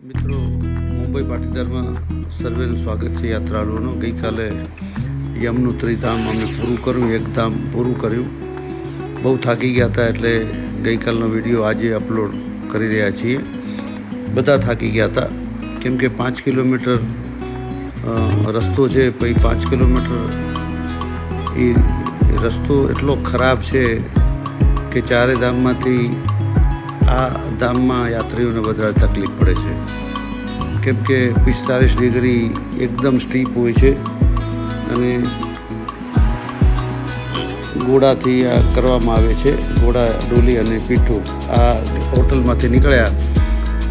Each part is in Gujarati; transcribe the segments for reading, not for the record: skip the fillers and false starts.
મિત્રો, મુંબઈ પાટીદારમાં સર્વેનું સ્વાગત છે યાત્રાળુઓનું। ગઈકાલે યમનોત્રી ધામ અમે પૂરું કર્યું, એક ધામ પૂરું કર્યું। બહુ થાકી ગયા હતા એટલે ગઈકાલનો વિડીયો આજે અપલોડ કરી રહ્યા છીએ। બધા થાકી ગયા હતા કેમ કે 5 કિલોમીટર રસ્તો છે, પછી 5 કિલોમીટર એ રસ્તો એટલો ખરાબ છે કે ચારે ધામમાંથી આ ધામમાં યાત્રીઓને વધારે તકલીફ પડે છે કેમ કે 45 ડિગ્રી એકદમ સ્ટીપ હોય છે અને ઘોડાથી આ કરવામાં આવે છે। ઘોડા ડોલી અને પીઠું આ હોટલમાંથી નીકળ્યા।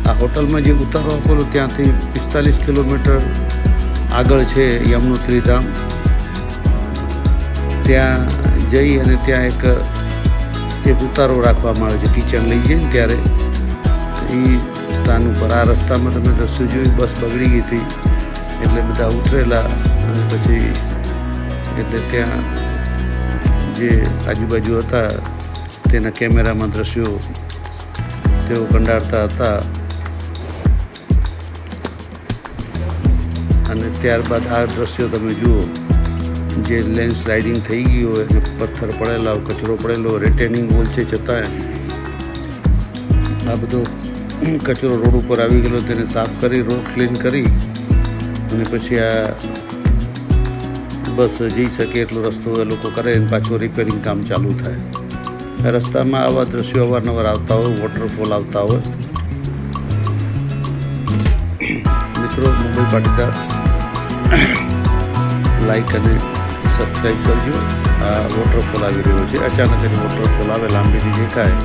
આ હોટલમાં જે ઉતારો આપેલો ત્યાંથી 45 કિલોમીટર આગળ છે યમનોત્રી ધામ। ત્યાં જઈ અને ત્યાં એક ઉતારો રાખવામાં આવે છે। કિચન લઈ જઈને ત્યારે એ સ્થાન ઉપર આ રસ્તામાં તમે દ્રશ્યો જોયું, બસ બગડી ગઈ હતી એટલે બધા ઉતરેલા અને પછી એટલે ત્યાં જે આજુબાજુ હતા તેના કેમેરામાં દ્રશ્યો તેઓ કંડારતા હતા અને ત્યારબાદ આ દ્રશ્યો તમે જુઓ, જે લેન્ડસ્લાઇડિંગ થઈ ગઈ હોય, પથ્થર પડેલા હોય, કચરો પડેલો, રિટેનિંગ વોલ છે છતાં આ બધો કચરો રોડ ઉપર આવી ગયેલો, તેને સાફ કરી રોડ ક્લીન કરી અને પછી આ બસ જઈ શકે એટલો રસ્તો એ લોકો કરે અને પાછું રિપેરિંગ કામ ચાલુ થાય। આ રસ્તામાં આવા દ્રશ્યો અવારનવાર આવતા હોય, વોટરફોલ આવતા હોય। મિત્રો, મુંબઈ પાટીદાર લાઈક અને સબસ્ક્રાઈબ કરજો। આ વોટરફોલ આવી રહ્યો છે, અચાનક જ વોટરફોલ આવે, લાંબીથી દેખાય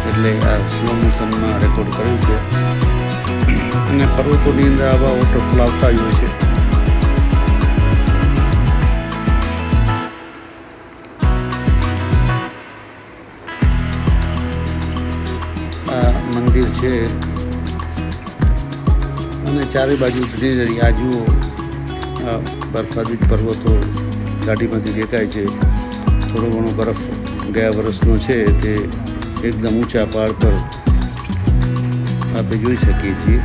એટલે આ સ્લો મોશનમાં રેકોર્ડ કર્યું છે અને પર્વતોની અંદર આવા વોટરફોલ આવતા જ હોય છે। આ મંદિર છે અને ચારે બાજુ ગ્રીનરી। આ જુઓ, આ બરફાદિત પર્વતો ગાડીમાંથી દેખાય છે। થોડો ઘણો બરફ ગયા વર્ષનો છે તે એકદમ ઊંચા પહાડ પર આપણે જોઈ શકીએ છીએ।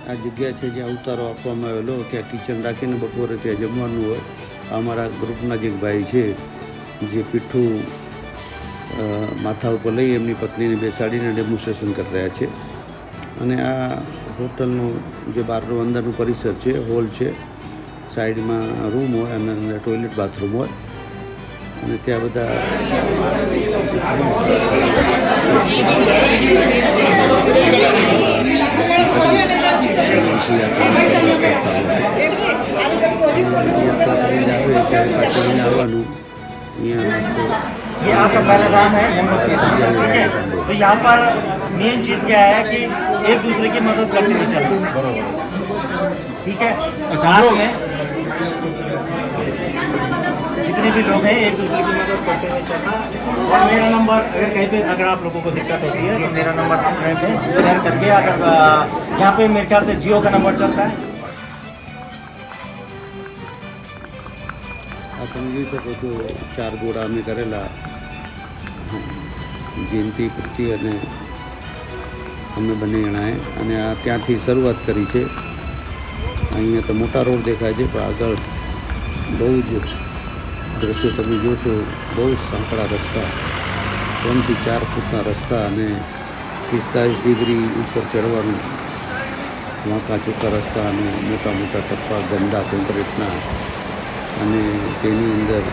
આ જગ્યા છે જ્યાં ઉતારો આપવામાં આવેલો, ત્યાં કિચન રાખીને બપોરે ત્યાં જમવાનું હોય। અમારા ગ્રુપના જ એક ભાઈ છે જે પીઠું માથા ઉપર લઈ એમની પત્નીને બેસાડીને ડેમોન્સ્ટ્રેશન કરી રહ્યા છે અને આ હોટલનું જે બહારનું અંદરનું પરિસર છે, હોલ છે, સાઈડમાં રૂમ હોય અને અંદર ટોયલેટ બાથરૂમ હોય અને ત્યાં બધા આવવાનું। ये आपका पहला धाम है यमुनोत्री धाम, ठीक है। तो यहाँ पर मेन चीज़ क्या है कि एक दूसरे की मदद करते हुए चलना, ठीक है। साथ में जितने भी लोग हैं एक दूसरे की मदद करते हुए चलना। और मेरा नंबर अगर आप लोगों को दिक्कत होती है तो मेरा नंबर अपने पे शेयर करके, अगर यहाँ पे मेरे ख्याल से जियो का नंबर चलता है। તમે જોઈ શકો છો, 4 ઘોડા અમે કરેલા, જયંતિ પૃથ્વી અને અમે બંને જણાએ અને આ ત્યાંથી શરૂઆત કરી છે। અહીંયા તો મોટા રોડ દેખાય છે પણ આગળ બહુ જ દ્રશ્યો તમે જોશો, બહુ સાંકડા રસ્તા, 3 થી 4 ફૂટના રસ્તા અને 45 ડિગ્રી ઉપર ચડવાનું, વાંકા ચોખ્ખા રસ્તા અને મોટા મોટા ટપ્પા ગંદા કોન્ક્રીટના, અને તેની અંદર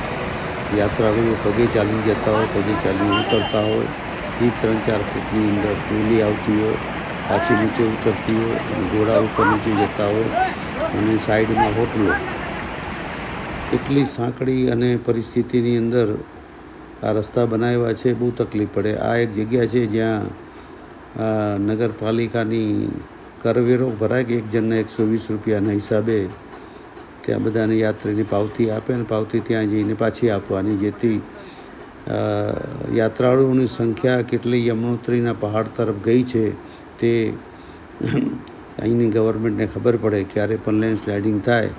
યાત્રાળુઓ પગે ચાલી જતા હોય, પગે ચાલી ઉતરતા હોય. એ 3-4 ફૂટની અંદર ટ્રોલી આવતી હોય, પાછી નીચે ઉતરતી હોય અને ઘોડા ઉપર નીચે જતા હોય, અને સાઈડમાં હોટલો. એટલી સાંકડી અને પરિસ્થિતિની અંદર આ રસ્તા બનાવ્યા છે, બહુ તકલીફ પડે. આ એક જગ્યા છે જ્યાં નગરપાલિકાની કરવેરો ભરાય કે એક જણના 120 રૂપિયાના હિસાબે ત્યાં બધાને યાત્રીની પાવતી આપે અને પાવતી ત્યાં જઈને પાછી આપવાની, જેથી યાત્રાળુઓની સંખ્યા કેટલી યમનોત્રીના પહાડ તરફ ગઈ છે તે અહીંની ગવર્મેન્ટને ખબર પડે. ક્યારે પણ લેન્ડસ્લાઇડિંગ થાય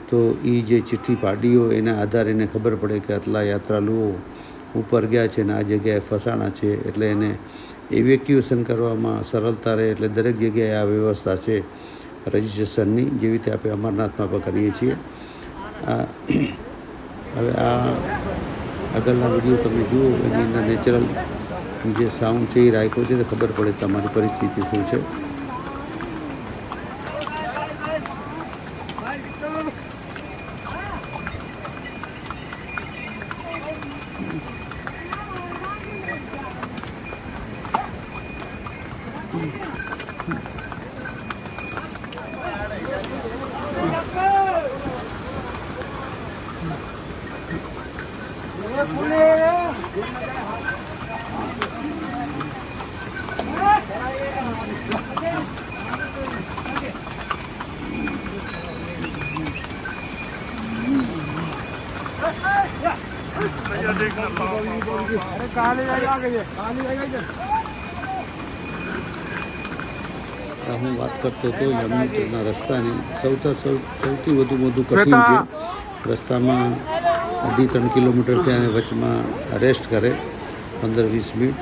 તો એ જે ચિઠ્ઠી પાડી હોય એના આધારે એને ખબર પડે કે આટલા યાત્રાળુઓ ઉપર ગયા છે અને આ જગ્યાએ ફસાણા છે, એટલે એને ઇવેક્યુએશન કરવામાં સરળતા રહે. એટલે દરેક જગ્યાએ આ વ્યવસ્થા છે રજિસ્ટ્રેશનની, જેવી રીતે આપણે અમરનાથમાં પણ કરીએ છીએ. હવે આ આગળના વિડીયો તમે જુઓ, એની અંદર નેચરલ જે સાઉન્ડ છે એ રાખ્યો છે તો ખબર પડે તમારી પરિસ્થિતિ શું છે. હું વાત કરતો હતો યમનોત્રીના રસ્તાની. સૌથી વધુ કઠિન છે. રસ્તામાં 2.5-3 કિલોમીટર ત્યાં વચમાં રેસ્ટ કરે 15-20 મિનિટ.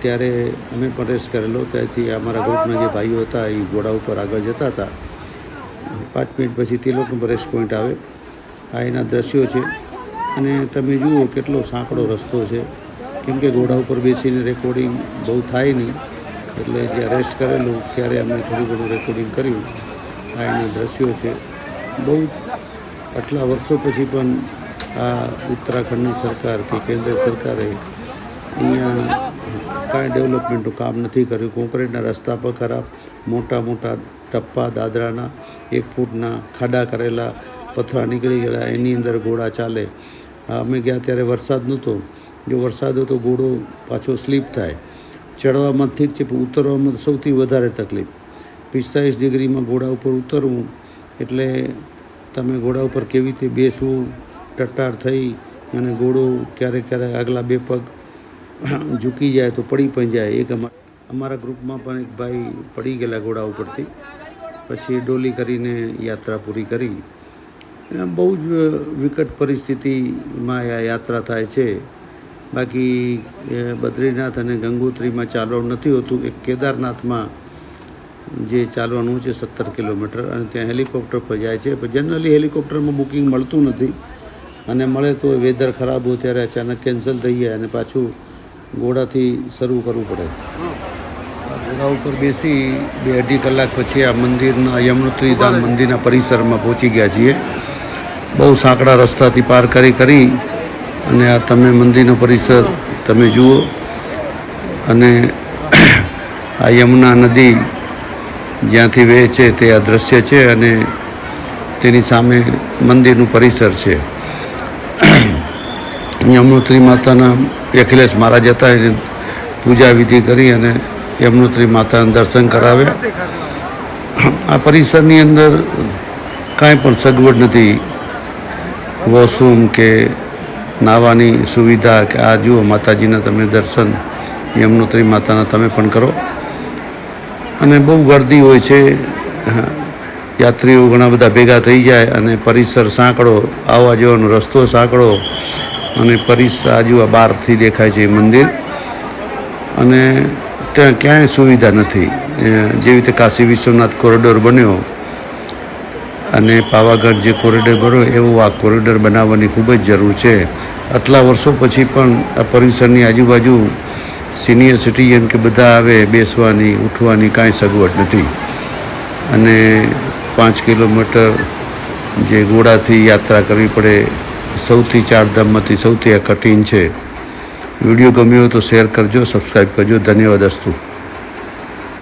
ત્યારે અમે પણ રેસ્ટ કરેલો. ત્યાંથી અમારા ગ્રુપના જે ભાઈઓ હતા એ ઘોડા ઉપર આગળ જતા હતા. 5 મિનિટ પછી તે લોકોનો પણ રેસ્ટ પોઈન્ટ આવે. આ એના દ્રશ્યો છે. અને તમે જુઓ કેટલો સાંકડો રસ્તો છે, કેમ કે ઘોડા ઉપર બેસીને રેકોર્ડિંગ બહુ થાય નહીં, એટલે જ્યાં રેસ્ટ કરેલું ત્યારે અમે થોડું ઘણું રેકોર્ડિંગ કર્યું. આ એના દ્રશ્યો છે. બહુ આટલા વર્ષો પછી પણ આ ઉત્તરાખંડની સરકાર કે કેન્દ્ર સરકારે અહીંયા કાંઈ ડેવલપમેન્ટનું કામ નથી કર્યું. કોન્ક્રીટના રસ્તા પર ખરાબ, મોટા મોટા ટપ્પા દાદરાના 1 ફૂટના ખાડા કરેલા, પથરા નીકળી ગયેલા, એની અંદર ઘોડા ચાલે. અમે ગયા ત્યારે વરસાદ નહોતો. જો વરસાદ હોય તો ઘોડો પાછો સ્લીપ થાય. ચડવામાં ઠીક છે, પણ ઉતરવામાં સૌથી વધારે તકલીફ. 45 ડિગ્રીમાં ઘોડા ઉપર ઉતરવું એટલે તમે ઘોડા ઉપર કેવી રીતે બેસવું, ટટ્ટાર થઈ અને ઘોડો ક્યારેક આગલા 2 પગ ઝૂકી જાય તો પડી પણ જાય. એક અમારા ગ્રુપમાં પણ એક ભાઈ પડી ગયેલા ઘોડા ઉપરથી, પછી ડોલી કરીને યાત્રા પૂરી કરી. બહુ જ વિકટ પરિસ્થિતિમાં આ યાત્રા થાય છે. બાકી બદ્રીનાથ અને ગંગોત્રીમાં ચાલવાનું નથી હોતું. એક કેદારનાથમાં જે ચાલવાનું છે 17 કિલોમીટર, અને ત્યાં હેલિકોપ્ટર પર જાય છે. પણ જનરલી હેલિકોપ્ટરમાં બુકિંગ મળતું નથી, અને મળે તો વેધર ખરાબ હોય ત્યારે અચાનક કેન્સલ થઈ જાય અને પાછું ઘોડાથી શરૂ કરવું પડે. ઘોડા ઉપર બેસી 2-2.5 કલાક પછી આ મંદિરના યમનોત્રી ધામ મંદિરના પરિસરમાં પહોંચી ગયા છીએ. બહુ સાંકડા રસ્તાથી પાર કરી અને આ તમે મંદિરનો પરિસર તમે જુઓ. અને આ યમુના નદી જ્યાંથી વહે છે તે આ દ્રશ્ય છે, અને તેની સામે મંદિરનું પરિસર છે. યમનોત્રી માતાના અખિલેશ મહારાજ હતા, એને પૂજા વિધિ કરી અને યમનોત્રી માતાના દર્શન કરાવ્યા. આ પરિસરની અંદર કાંઈ પણ સગવડ નથી, વોશરૂમ કે નાહવાની સુવિધા કે. આ જુઓ માતાજીના તમે દર્શન યમનોત્રી માતાના તમે પણ કરો. અને બહુ ગર્દી હોય છે, યાત્રીઓ ઘણા બધા ભેગા થઈ જાય, અને પરિસર સાંકડો, આવવા જવાનો રસ્તો સાંકડો, અને આજુ આ બહારથી દેખાય છે મંદિર. અને ત્યાં ક્યાંય સુવિધા નથી. જેવી રીતે કાશી વિશ્વનાથ કોરિડોર બન્યો અને પાવાગઢ જે કોરિડોર બન્યો એવો આ કોરિડોર બનાવવાની ખૂબ જ જરૂર છે. આટલા વર્ષો પછી પણ આ પરિસરની આજુબાજુ સિનિયર સિટીઝન કે બધા આવે, બેસવાની ઉઠવાની કાંઈ સગવડ નથી. અને 5 કિલોમીટર જે ઘોડાથી યાત્રા કરવી પડે, સૌથી ચારધામમાંથી સૌથી આ કઠિન છે. વિડીયો ગમ્યો તો શેર કરજો, સબસ્ક્રાઈબ કરજો. ધન્યવાદ અસ્તુ.